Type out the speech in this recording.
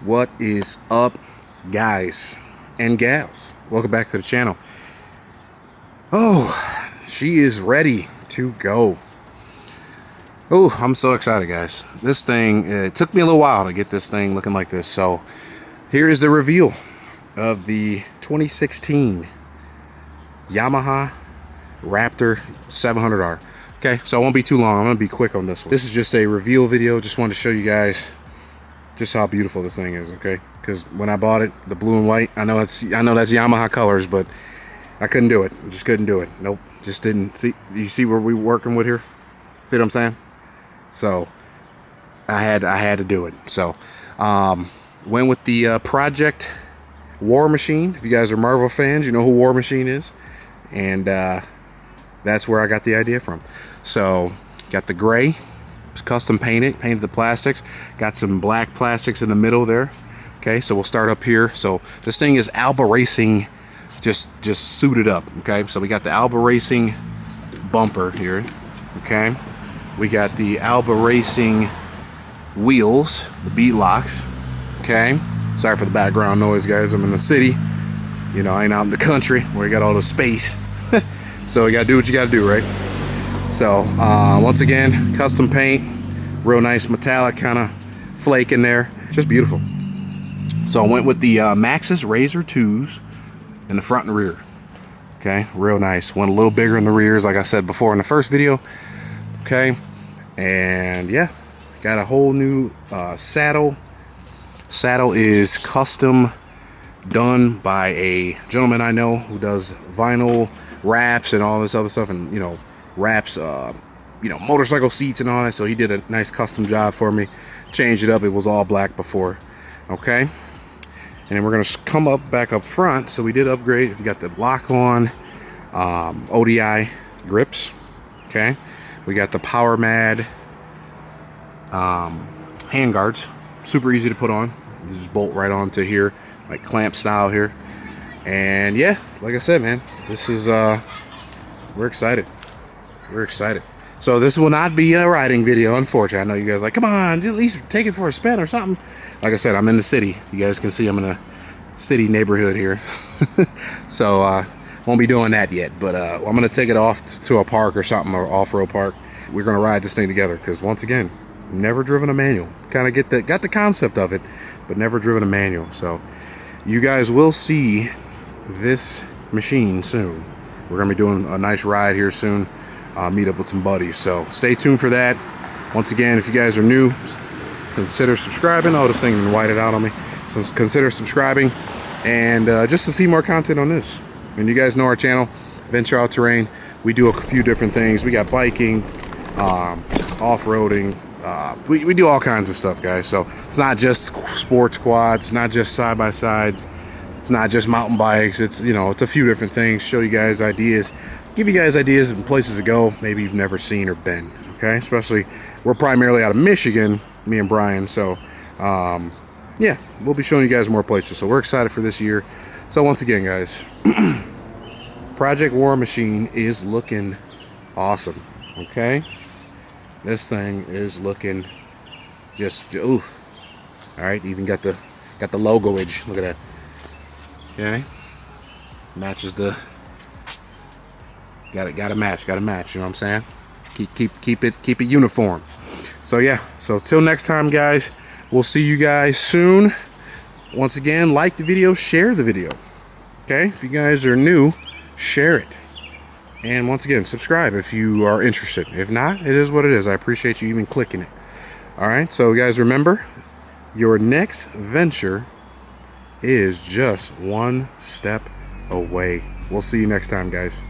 What is up, guys and gals? Welcome back to the channel. Oh, she is ready to go. Oh, I'm so excited, guys. This thing, it took me a little while to get this thing looking like this. So here is the reveal of the 2016 Yamaha Raptor 700r. Okay, so I won't be too long. I'm gonna be quick on this one. This is just a reveal video. Just wanted to show you guys just how beautiful this thing is. Okay, because when I bought it, the blue and white, I know that's Yamaha colors, but I couldn't do it. Just couldn't do it. Nope, just didn't. See, you see where we working with here? See what I'm saying? So I had to do it. So went with the Project War Machine. If you guys are Marvel fans, you know who War Machine is, and that's where I got the idea from. So got the gray, custom painted the plastics, got some black plastics in the middle there. Okay, so we'll start up here. So this thing is Alba Racing just suited up. Okay, so we got the Alba Racing bumper here. Okay, we got the Alba Racing wheels, the bead locks. Okay, sorry for the background noise, guys. I'm in the city, you know, I ain't out in the country where you got all the space. So you gotta do what you gotta do, right? So once again, custom paint, real nice metallic kind of flake in there, just beautiful. So I went with the Maxxis Razor 2s in the front and rear. Okay, real nice. Went a little bigger in the rears, like I said before in the first video. Okay, and yeah, got a whole new saddle. Saddle is custom done by a gentleman I know who does vinyl wraps and all this other stuff, and you know, wraps you know, motorcycle seats and all that. So he did a nice custom job for me, changed it up. It was all black before. Okay, and then we're gonna come up back up front. So we did upgrade. We got the lock on ODI grips. Okay, we got the Power Mad hand guards, super easy to put on. You just bolt right onto here, like clamp style here. And yeah, like I said, man, this is we're excited. So this will not be a riding video, unfortunately. I know you guys are like, come on, at least take it for a spin or something. Like I said, I'm in the city. You guys can see I'm in a city neighborhood here. So won't be doing that yet, but I'm gonna take it off to a park or something, or off-road park. We're gonna ride this thing together, because once again, never driven a manual. Kind of got the concept of it, but never driven a manual. So you guys will see this machine soon. We're gonna be doing a nice ride here soon. Meet up with some buddies, so stay tuned for that. Once again, if you guys are new, consider subscribing. Oh, this thing even whited out on me. So consider subscribing, and just to see more content on this. And you guys know our channel, Venture Out Terrain. We do a few different things. We got biking, off-roading. We do all kinds of stuff, guys. So it's not just sports quads, it's not just side-by-sides, it's not just mountain bikes. It's, you know, it's a few different things. Show you guys ideas, give you guys ideas and places to go maybe you've never seen or been. Okay, especially we're primarily out of Michigan, me and Brian. So yeah, we'll be showing you guys more places. So we're excited for this year. So once again, guys, Project War Machine is looking awesome. Okay, this thing is looking just oof. All right, even got the logo-age. Look at that. Okay, matches the. Gotta match. You know what I'm saying? Keep it uniform. So yeah. So till next time, guys. We'll see you guys soon. Once again, like the video, share the video. Okay, if you guys are new, share it. And once again, subscribe if you are interested. If not, it is what it is. I appreciate you even clicking it. All right, so guys, remember, your next venture is just one step away. We'll see you next time, guys.